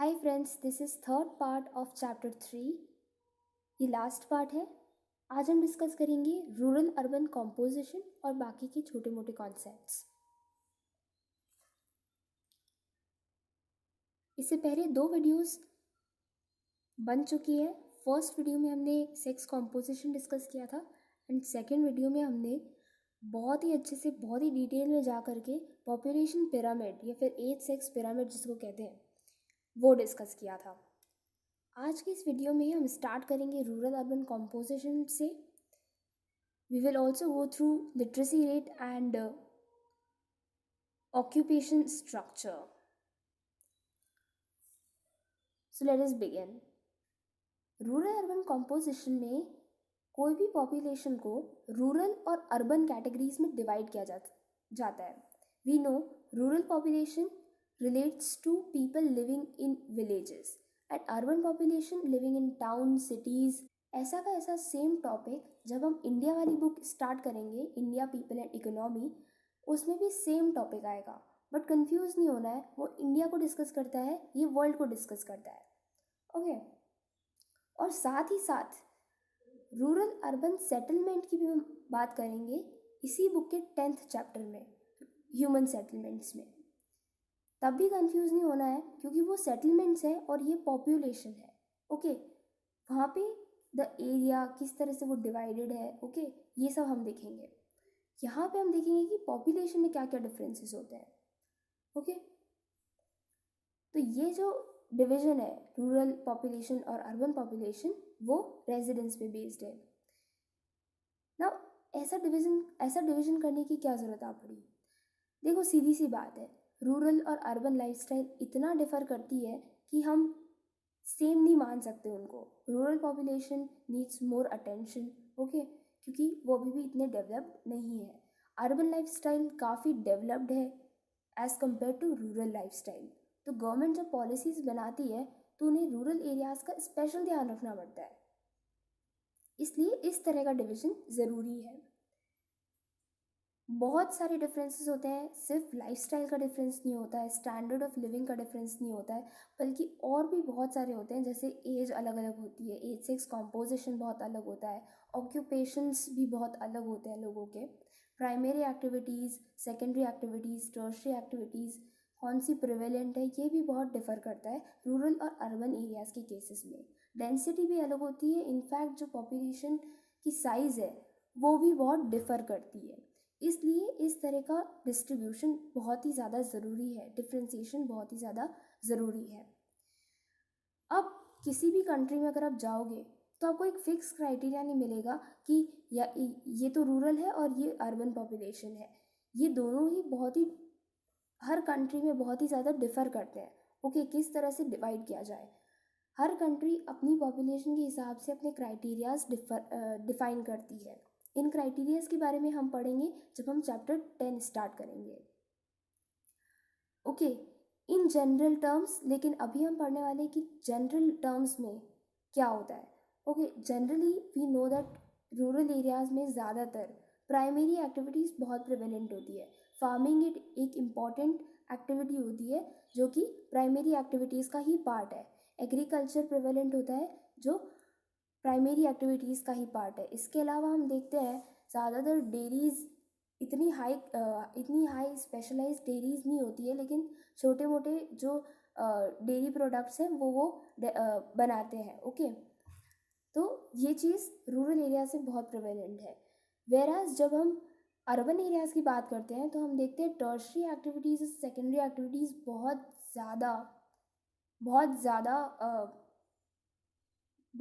Hi friends, this is third part of chapter 3। ये last part है। आज हम डिस्कस करेंगे रूरल अर्बन कॉम्पोजिशन और बाकी के छोटे मोटे कॉन्सेप्ट्स। इससे पहले दो वीडियोस बन चुकी है। फर्स्ट वीडियो में हमने सेक्स कॉम्पोजिशन डिस्कस किया था एंड सेकेंड वीडियो में हमने बहुत ही अच्छे से बहुत ही डिटेल में जा करके पॉपुलेशन पिरामिड या फिर एज सेक्स पिरामिड जिसको कहते हैं वो डिस्कस किया था। आज के इस वीडियो में हम स्टार्ट करेंगे रूरल अर्बन कॉम्पोजिशन से। We will also go through literacy rate and occupation structure. So let us begin. Rural urban composition में कोई भी पॉपुलेशन को रूरल और अर्बन कैटेगरीज में डिवाइड किया जाता है। We know rural population relates to people living in villages and urban population living in towns, cities। ऐसा का ऐसा सेम टॉपिक जब हम इंडिया वाली बुक स्टार्ट करेंगे, इंडिया पीपल एंड इकोनॉमी, उसमें भी सेम टॉपिक आएगा। बट कंफ्यूज नहीं होना है, वो इंडिया को डिस्कस करता है, ये वर्ल्ड को डिस्कस करता है। ओके और साथ ही साथ रूरल अर्बन सेटलमेंट की भी हम बात करेंगे इसी बुक के 10th चैप्टर में, ह्यूमन सेटलमेंट्स में। तब भी कंफ्यूज नहीं होना है क्योंकि वो सेटलमेंट्स है और ये पॉपुलेशन है। ओके वहाँ पे द एरिया किस तरह से वो डिवाइडेड है, ओके ये सब हम देखेंगे। यहाँ पे हम देखेंगे कि पॉपुलेशन में क्या क्या डिफरेंसेस होते हैं। ओके तो ये जो डिवीजन है रूरल पॉपुलेशन और अर्बन पॉपुलेशन वो रेजिडेंस पे बेस्ड है ना। ऐसा डिवीजन करने की क्या ज़रूरत आ पड़ी? देखो सीधी सी बात है, रूरल और अर्बन लाइफस्टाइल इतना डिफ़र करती है कि हम सेम नहीं मान सकते उनको। Rural population needs more attention, okay क्योंकि वो अभी भी इतने डेवलप्ड नहीं है। अर्बन लाइफस्टाइल काफ़ी डेवलप्ड है as compare to rural lifestyle. तो गवर्नमेंट जब पॉलिसीज़ बनाती है तो उन्हें रूरल एरियाज़ का स्पेशल ध्यान रखना पड़ता है, इसलिए इस तरह का डिवीज़न ज़रूरी है। बहुत सारे डिफरेंसेस होते हैं, सिर्फ लाइफस्टाइल का डिफरेंस नहीं होता है, स्टैंडर्ड ऑफ लिविंग का डिफरेंस नहीं होता है, बल्कि और भी बहुत सारे होते हैं। जैसे एज अलग अलग होती है, एज सेक्स कॉम्पोजिशन बहुत अलग होता है, ऑक्यूपेशंस भी बहुत अलग होते हैं लोगों के, primary activities, secondary activities, tertiary activities कौन सी प्रिवेलेंट है ये भी बहुत डिफ़र करता है रूरल और अर्बन एरियाज़ के केसेस में। डेंसिटी भी अलग होती है, इनफैक्ट जो पॉपुलेशन की साइज़ है वो भी बहुत डिफ़र करती है। इसलिए इस तरह का डिस्ट्रीब्यूशन बहुत ही ज़्यादा ज़रूरी है, डिफ्रेंसिएशन बहुत ही ज़्यादा ज़रूरी है। अब किसी भी कंट्री में अगर आप जाओगे तो आपको एक फिक्स क्राइटेरिया नहीं मिलेगा कि ये तो रूरल है और ये अर्बन पॉपुलेशन है। ये दोनों ही बहुत ही हर कंट्री में बहुत ही ज़्यादा डिफ़र करते हैं। ओके किस तरह से डिवाइड किया जाए? हर कंट्री अपनी पॉपुलेशन के हिसाब से अपने क्राइटेरियाज डिफ़ाइन करती है। इन क्राइटेरियाज के बारे में हम पढ़ेंगे जब हम चैप्टर 10 स्टार्ट करेंगे। ओके इन जनरल टर्म्स, लेकिन अभी हम पढ़ने वाले कि जनरल टर्म्स में क्या होता है। Okay generally we know that rural areas में ज़्यादातर प्राइमरी एक्टिविटीज़ बहुत प्रिवेलेंट होती है। फार्मिंग एक इम्पॉर्टेंट एक्टिविटी होती है जो कि प्राइमरी एक्टिविटीज़ का ही पार्ट है। एग्रीकल्चर प्रिवेलेंट होता है जो प्राइमरी एक्टिविटीज़ का ही पार्ट है। इसके अलावा हम देखते हैं ज़्यादातर डेयरीज़ इतनी हाई स्पेशलाइज्ड डेयरीज़ नहीं होती है, लेकिन छोटे मोटे जो डेयरी प्रोडक्ट्स हैं वो बनाते हैं। ओके तो ये चीज़ रूरल एरिया से बहुत प्रिवेलेंट है। वेराज जब हम अर्बन एरियाज़ की बात करते हैं तो हम देखते हैं टर्शरी एक्टिविटीज़, सेकेंडरी एक्टिविटीज़ बहुत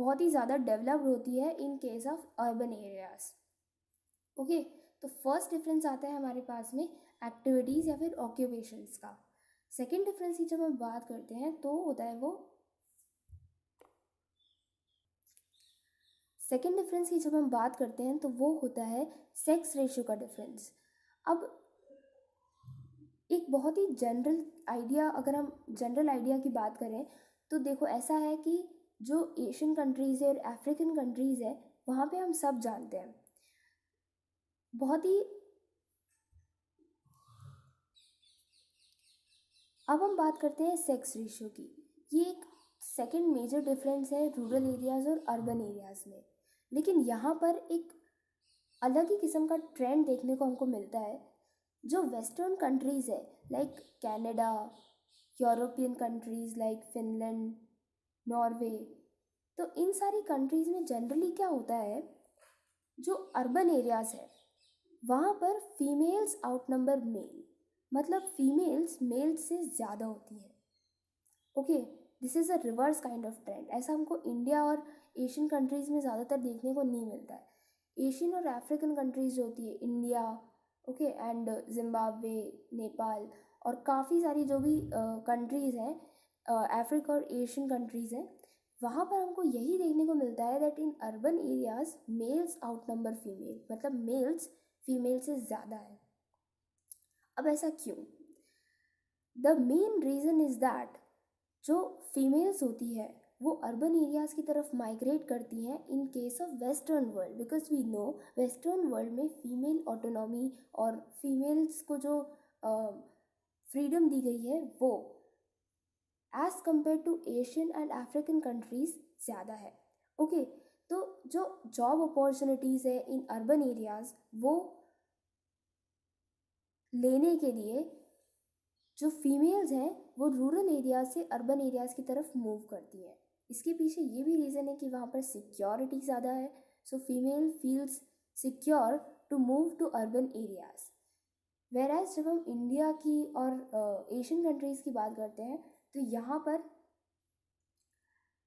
ही ज़्यादा डेवलप्ड होती है इन case of urban areas. Okay तो फर्स्ट डिफरेंस आता है हमारे पास में एक्टिविटीज़ या फिर ऑक्यूपेशंस का। सेकेंड डिफरेंस की जब हम बात करते हैं तो होता है वो होता है सेक्स रेशियो का डिफरेंस। अब एक बहुत ही अगर हम जनरल आइडिया की बात करें तो देखो ऐसा है कि जो एशियन कंट्रीज़ है और अफ्रीकन कंट्रीज़ है वहाँ पे हम सब जानते हैं बहुत ही। अब हम बात करते हैं सेक्स रेशियो की। ये एक सेकंड मेजर डिफरेंस है रूरल एरियाज़ और अर्बन एरियाज़ में। लेकिन यहाँ पर एक अलग ही किस्म का ट्रेंड देखने को हमको मिलता है। जो वेस्टर्न कंट्रीज़ है like Canada, European countries like Finland, Norway, तो इन सारी कंट्रीज़ में जनरली क्या होता है, जो अर्बन एरियाज़ है वहाँ पर फीमेल्स आउटनंबर मेल, मतलब फीमेल्स मेल्स से ज़्यादा होती है। Okay, this is a reverse kind of trend. ऐसा हमको इंडिया और एशियन कंट्रीज़ में ज़्यादातर देखने को नहीं मिलता है। एशियन और अफ्रीकन कंट्रीज़ जो होती है, India, okay, and Zimbabwe, Nepal और काफ़ी सारी जो भी कंट्रीज़ हैं, अफ्रीका और एशियन कंट्रीज़ हैं, वहाँ पर हमको यही देखने को मिलता है that in urban areas males outnumber female, मतलब मेल्स फीमेल से ज़्यादा है। अब ऐसा क्यों? The main reason is that जो फीमेल्स होती है वो अर्बन एरियाज़ की तरफ माइग्रेट करती हैं in case of western world, because we know western world में फ़ीमेल ऑटोनॉमी और फीमेल्स को जो फ्रीडम दी गई है वो as compare to Asian and African countries ज़्यादा है। ओके, तो जो जॉब अपॉर्चुनिटीज़ है इन अर्बन एरियाज़ वो लेने के लिए जो फीमेल्स हैं वो रूरल एरियाज से अर्बन एरियाज़ की तरफ मूव करती हैं। इसके पीछे ये भी रीज़न है कि वहाँ पर सिक्योरिटी ज़्यादा है, so female feels secure to move to urban areas. Whereas जब हम इंडिया की और एशियन कंट्रीज़ की बात करते हैं तो यहाँ पर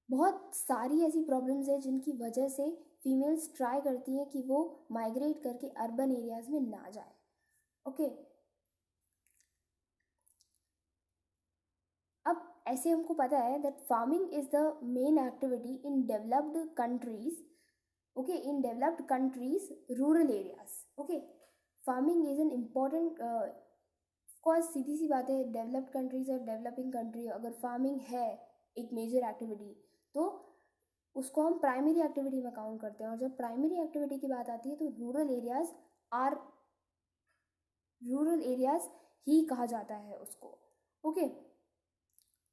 बहुत सारी ऐसी प्रॉब्लम्स हैं जिनकी वजह से फीमेल्स ट्राई करती हैं कि वो माइग्रेट करके अर्बन एरियाज़ में ना जाए। ओके, अब ऐसे हमको पता है that farming is the main activity in developed countries. Okay, in developed countries rural areas. Okay, farming is an important, of course सीधी सी बात है, डेवलप्ड कंट्रीज़ और डेवलपिंग कंट्री अगर फार्मिंग है एक मेजर एक्टिविटी तो उसको हम प्राइमरी एक्टिविटी में काउंट करते हैं। और जब प्राइमरी एक्टिविटी की बात आती है तो रूरल एरियाज़ ही कहा जाता है उसको। ओके,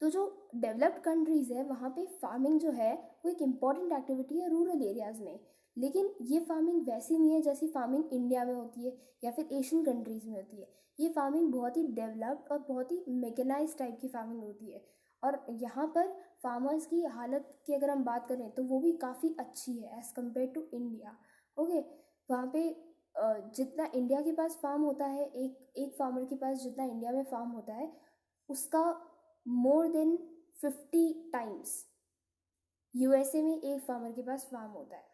तो जो डेवलप्ड कंट्रीज़ है वहाँ पे फार्मिंग जो है वो एक इम्पॉर्टेंट एक्टिविटी है रूरल एरियाज़ में। लेकिन ये फार्मिंग वैसी नहीं है जैसी फार्मिंग इंडिया में होती है या फिर एशियन कंट्रीज़ में होती है। ये फार्मिंग बहुत ही डेवलप्ड और बहुत ही मैकेनाइज्ड टाइप की फार्मिंग होती है। और यहाँ पर फार्मर्स की हालत की अगर हम बात करें तो वो भी काफ़ी अच्छी है as compare to India. Okay, वहाँ पे जितना इंडिया के पास फार्म होता है, एक फार्मर के पास जितना इंडिया में फार्म होता है उसका मोर देन 50 टाइम्स यूएसए में एक फार्मर के पास फार्म होता है।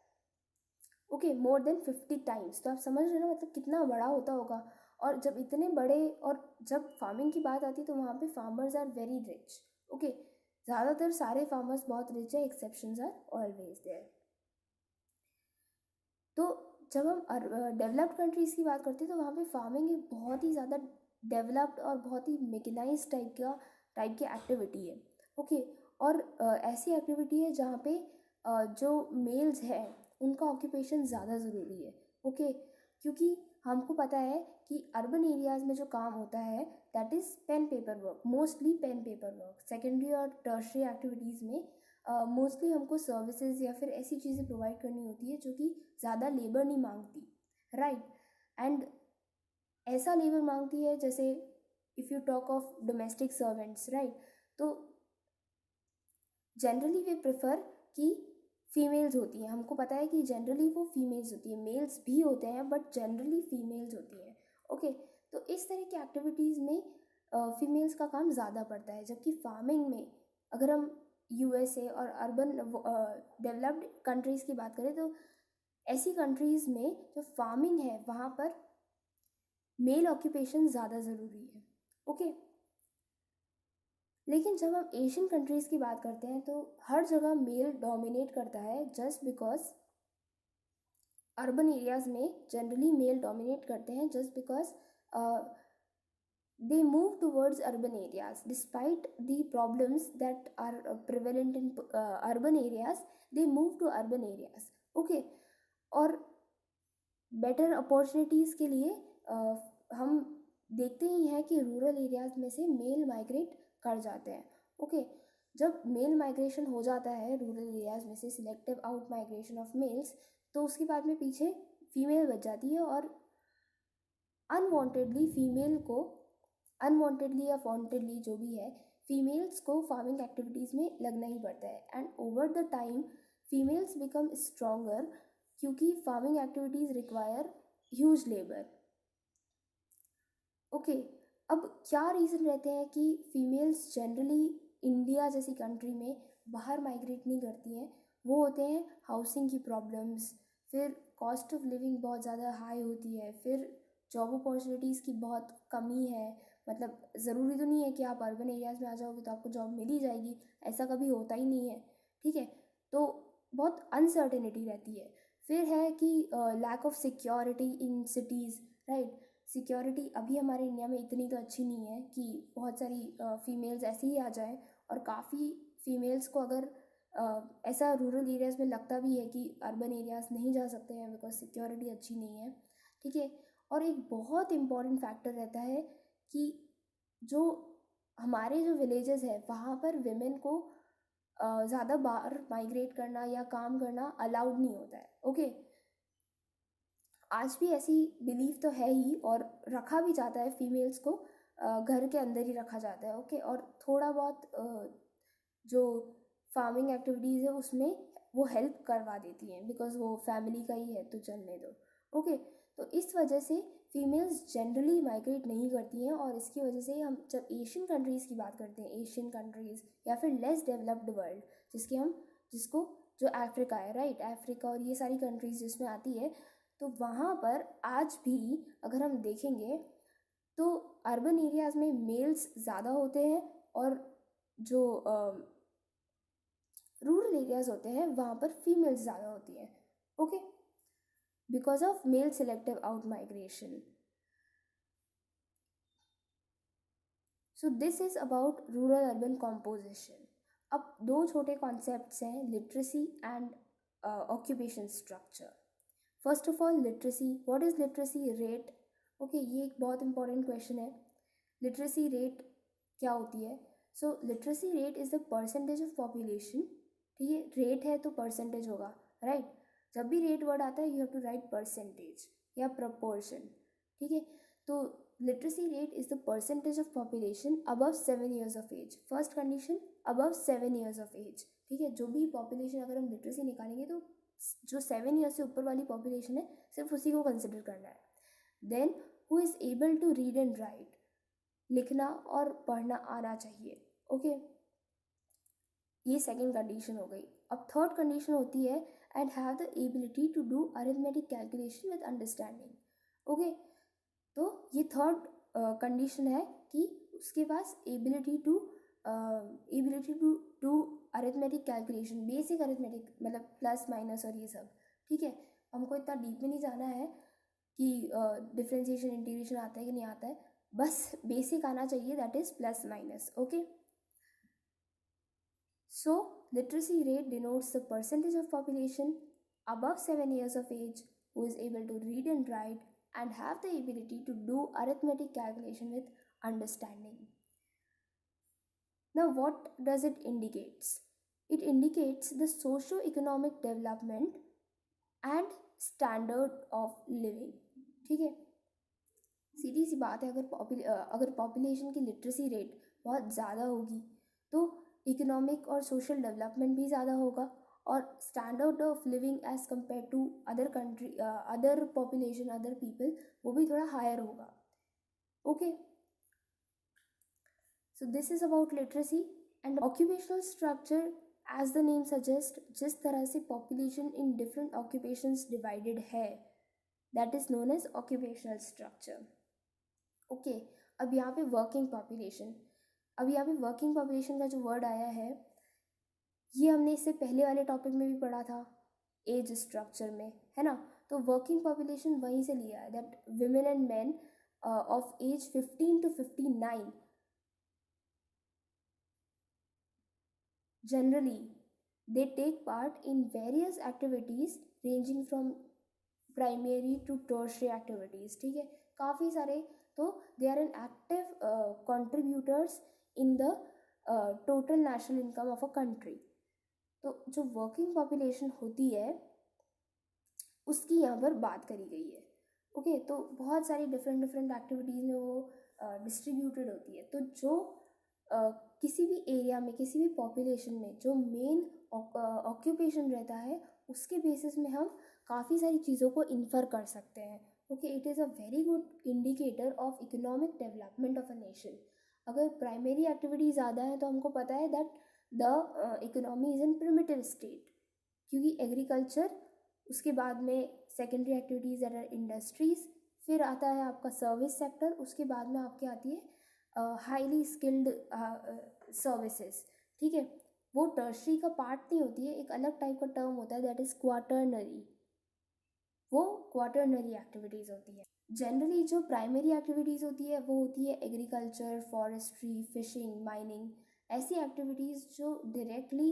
ओके, मोर देन 50 टाइम्स, तो आप समझ रहे हो ना मतलब कितना बड़ा होता होगा। और जब इतने बड़े और जब फार्मिंग की बात आती है तो वहाँ पे farmers are very rich. Okay, ज़्यादातर सारे फार्मर्स बहुत रिच है, एक्सेप्शंस आर ऑलवेज देयर। तो जब हम डेवलप्ड कंट्रीज़ की बात करते हैं तो वहाँ पे फार्मिंग एक बहुत ही ज़्यादा डेवलप्ड और बहुत ही मेकेनाइज टाइप की एक्टिविटी है। ओके, और ऐसी एक्टिविटी है जहाँ पे जो मेल्स हैं उनका ऑक्यूपेशन ज़्यादा ज़रूरी है। ओके, क्योंकि हमको पता है कि अर्बन एरियाज़ में जो काम होता है that is pen paper work, mostly pen paper work. Secondary और टर्शरी एक्टिविटीज़ में मोस्टली हमको सर्विसेज या फिर ऐसी चीज़ें प्रोवाइड करनी होती है जो कि ज़्यादा लेबर नहीं मांगती, राइट। एंड ऐसा लेबर मांगती है जैसे if you talk of domestic servants, right, तो जनरली वे प्रेफर कि फीमेल्स होती हैं। हमको पता है कि जनरली वो फीमेल्स होती है, मेल्स भी होते हैं बट जनरली फीमेल्स होती हैं। ओके, तो इस तरह की एक्टिविटीज़ में फीमेल्स का काम ज़्यादा पड़ता है। जबकि फार्मिंग में अगर हम यूएसए और अर्बन डेवलप्ड कंट्रीज़ की बात करें तो ऐसी कंट्रीज़ में जो फार्मिंग है वहाँ पर मेल ऑक्यूपेशन ज़्यादा ज़रूरी है। ओके, लेकिन जब हम एशियन कंट्रीज़ की बात करते हैं तो हर जगह मेल डोमिनेट करता है जस्ट बिकॉज अर्बन एरियाज़ में जनरली मेल डोमिनेट करते हैं just because they move towards urban areas despite the problems that are prevalent in urban areas. They move to urban areas. Okay, और better opportunities के लिए हम देखते ही हैं कि रूरल एरियाज़ में से मेल माइग्रेट कर जाते हैं। ओके, जब मेल माइग्रेशन हो जाता है रूरल एरियाज में से, selective out migration of males, तो उसके बाद में पीछे फीमेल बच जाती है और अनवांटेडली फीमेल को, अनवांटेडली या वांटेडली जो भी है, फीमेल्स को फार्मिंग एक्टिविटीज़ में लगना ही पड़ता है। And over the time females become stronger क्योंकि farming activities require huge labour. Okay, अब क्या रीज़न रहते हैं कि फीमेल्स जनरली इंडिया जैसी कंट्री में बाहर माइग्रेट नहीं करती हैं? वो होते हैं हाउसिंग की प्रॉब्लम्स, फिर कॉस्ट ऑफ लिविंग बहुत ज़्यादा हाई होती है, फिर जॉब अपॉर्चुनिटीज़ की बहुत कमी है। मतलब ज़रूरी तो नहीं है कि आप अर्बन एरियाज़ में आ जाओगे तो आपको जॉब मिल ही जाएगी, ऐसा कभी होता ही नहीं है, ठीक है। तो बहुत अनसर्टेनिटी रहती है। फिर है कि lack of security in cities, right. Security अभी हमारे इंडिया में इतनी तो अच्छी नहीं है कि बहुत सारी फीमेल्स ऐसे ही आ जाएं, और काफ़ी फीमेल्स को अगर ऐसा रूरल एरियाज़ में लगता भी है कि अर्बन एरियाज़ नहीं जा सकते हैं बिकॉज सिक्योरिटी अच्छी नहीं है, ठीक है। और एक बहुत इम्पॉर्टेंट फैक्टर रहता है कि जो हमारे जो विलेजेस है वहाँ पर विमेन को ज़्यादा बाहर माइग्रेट करना या काम करना अलाउड नहीं होता है। ओके, आज भी ऐसी बिलीफ तो है ही, और रखा भी जाता है फीमेल्स को घर के अंदर ही रखा जाता है। ओके, और थोड़ा बहुत जो फार्मिंग एक्टिविटीज़ है उसमें वो हेल्प करवा देती हैं बिकॉज वो फैमिली का ही है तो चलने दो। ओके, तो इस वजह से फीमेल्स जनरली माइग्रेट नहीं करती हैं, और इसकी वजह से हम जब एशियन कंट्रीज़ की बात करते हैं, एशियन कंट्रीज़ या फिर लेस डेवलप्ड वर्ल्ड जिसको जो अफ्रीका है, राइट, अफ्रीका और ये सारी कंट्रीज़ जिसमें आती है, तो वहाँ पर आज भी अगर हम देखेंगे तो अर्बन एरियाज़ में मेल्स ज़्यादा होते हैं, और जो रूरल एरियाज़ होते हैं वहाँ पर फीमेल्स ज़्यादा होती हैं। Okay, because of male selective out migration. So this is about rural urban composition. अब दो छोटे कॉन्सेप्ट्स हैं, literacy and occupation structure. First of all literacy, what is literacy rate? Okay, ये एक बहुत इंपॉर्टेंट क्वेश्चन है। लिटरेसी रेट क्या होती है? So literacy rate is the percentage of population, ठीक है। रेट है तो परसेंटेज होगा, राइट। जब भी रेट वर्ड आता है you have to write percentage या प्रपोर्शन, ठीक है। तो literacy rate is the percentage of population above 7 years of age. First condition above 7 years of age, ठीक है। जो भी पॉपुलेशन अगर हम लिटरेसी निकालेंगे तो जो 7 ईयर्स से ऊपर वाली पॉपुलेशन है सिर्फ उसी को कंसिडर करना है। Then who is able to read and write, लिखना और पढ़ना आना चाहिए। ओके, ये सेकंड कंडीशन हो गई। अब थर्ड कंडीशन होती है and have the ability to do arithmetic calculation with understanding. Okay, तो ये थर्ड कंडीशन है कि उसके पास ability to do arithmetic calculation, basic arithmetic, मतलब प्लस माइनस और ये सब, ठीक है। हमको इतना डीप में नहीं जाना है कि डिफ्रेंशिएशन इंटीग्रेशन आता है कि नहीं आता है, बस बेसिक आना चाहिए, that is plus minus. Okay, so literacy rate denotes the percentage of population above 7 years of age who is able to read and write and have the ability to do arithmetic calculation with understanding. Now what does it indicates? It indicates the socio-economic development and standard of living, ठीक है। सीधी सी बात है, अगर population की literacy rate बहुत ज़्यादा होगी तो इकोनॉमिक और सोशल डेवलपमेंट भी ज़्यादा होगा, और standard of living as compare to other country, other population, other people, वो भी थोड़ा हायर होगा। Okay, so this is about literacy and occupational structure. As the name suggest, जिस तरह से population in different occupations divided है, that is known as occupational structure. Okay, अब यहाँ पे वर्किंग पॉपुलेशन, अब यहाँ पे वर्किंग पॉपुलेशन का जो वर्ड आया है ये हमने इससे पहले वाले टॉपिक में भी पढ़ा था, एज स्ट्रक्चर में, है ना। तो वर्किंग पॉपुलेशन वहीं से लिया है, that women and man of age 15 to 59 generally they take part in various activities ranging from primary to tertiary activities, ठीक है। काफ़ी सारे, तो they are an active contributors in the total national income of a country. तो जो working population होती है उसकी यहाँ पर बात करी गई है। ओके, तो बहुत सारी डिफरेंट डिफरेंट एक्टिविटीज़ में वो डिस्ट्रीब्यूटेड होती है। तो जो किसी भी एरिया में, किसी भी पॉपुलेशन में जो मेन ऑक्यूपेशन रहता है, उसके बेसिस में हम काफ़ी सारी चीज़ों को इन्फर कर सकते हैं। Okay, it is a very good indicator of economic development of a nation. अगर प्राइमरी एक्टिविटी ज़्यादा है तो हमको पता है that the economy is in primitive state, क्योंकि एग्रीकल्चर, उसके बाद में secondary activities that are industries, फिर आता है आपका सर्विस सेक्टर, उसके बाद में आपके आती है हाईली स्किल्ड सर्विसेज। ठीक है, वो टर्शरी का पार्ट नहीं होती है, एक अलग टाइप का टर्म होता है दैट इज़ क्वाटरनरी। वो क्वाटरनरी एक्टिविटीज़ होती है। जनरली जो प्राइमरी एक्टिविटीज़ होती है वो होती है एग्रीकल्चर, फॉरेस्ट्री, फिशिंग, माइनिंग, ऐसी एक्टिविटीज़ जो डायरेक्टली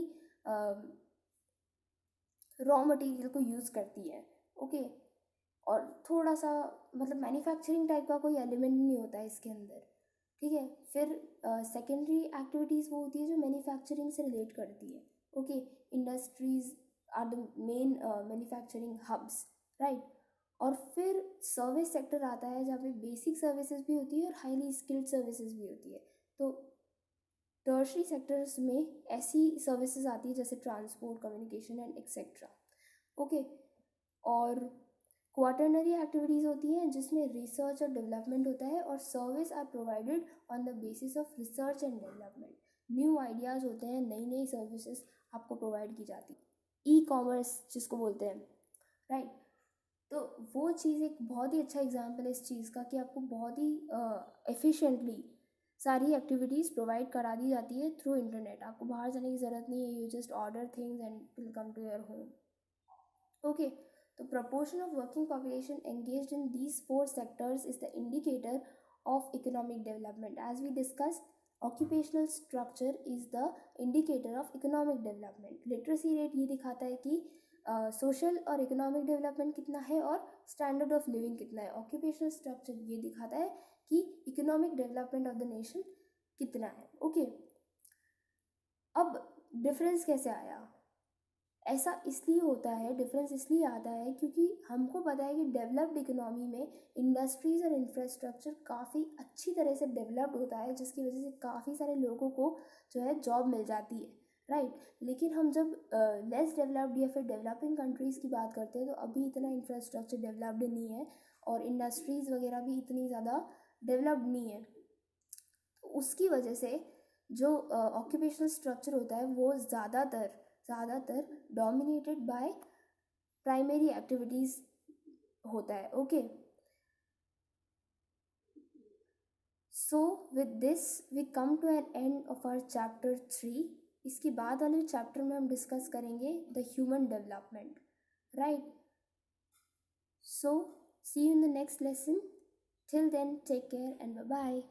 रॉ मटेरियल को यूज़ करती है। ओके, और थोड़ा सा मतलब मैन्युफैक्चरिंग टाइप का कोई एलिमेंट नहीं होता है इसके अंदर। ठीक है, फिर सेकेंडरी एक्टिविटीज़ वो होती है जो मैन्युफैक्चरिंग से रिलेट करती है। Okay, industries are the main manufacturing hubs, right. और फिर सर्विस सेक्टर आता है जहाँ पे बेसिक सर्विसेज भी होती है और हाईली स्किल्ड सर्विसेज भी होती है। तो टर्शरी सेक्टर्स में ऐसी सर्विसेज आती है जैसे transport, communication and etcetera. Okay, और क्वाटरनरी एक्टिविटीज़ होती हैं जिसमें रिसर्च और डेवलपमेंट होता है और service are provided on the basis of research and development. New ideas होते हैं, नई नई सर्विसेज आपको प्रोवाइड की जाती है। ई कॉमर्स जिसको बोलते हैं, राइट। तो वो चीज़ एक बहुत ही अच्छा एग्जाम्पल है इस चीज़ का कि आपको बहुत ही एफिशिएंटली सारी एक्टिविटीज़ प्रोवाइड करा दी जाती है थ्रू इंटरनेट। आपको बाहर जाने की ज़रूरत नहीं है, you just order things and will come to your home. Okay, the proportion of working population engaged in these four sectors is the indicator of economic development. As we discussed, occupational structure is the indicator of economic development. Literacy rate ये दिखाता है कि social और economic development कितना है और standard of living कितना है। ऑक्यूपेशनल स्ट्रक्चर ये दिखाता है कि economic development of the nation कितना है। ओके, अब डिफरेंस कैसे आया? ऐसा इसलिए होता है, डिफरेंस इसलिए आता है क्योंकि हमको पता है कि डेवलप्ड इकोनॉमी में इंडस्ट्रीज़ और इंफ्रास्ट्रक्चर काफ़ी अच्छी तरह से डेवलप्ड होता है, जिसकी वजह से काफ़ी सारे लोगों को जो है जॉब मिल जाती है, राइट। लेकिन हम जब लेस डेवलप्ड या फिर डेवलपिंग कंट्रीज़ की बात करते हैं तो अभी इतना इंफ्रास्ट्रक्चर डेवलप्ड नहीं है और इंडस्ट्रीज़ वगैरह भी इतनी ज़्यादा डेवलप्ड नहीं है। तो उसकी वजह से जो ऑक्यूपेशनल स्ट्रक्चर होता है वो ज़्यादातर डोमिनेटेड बाय प्राइमरी एक्टिविटीज़ होता है। Okay, so with this we come to an end of our chapter 3। इसके बाद वाले चैप्टर में हम डिस्कस करेंगे the human development, right. So see you in the next lesson. Till then take care and bye bye.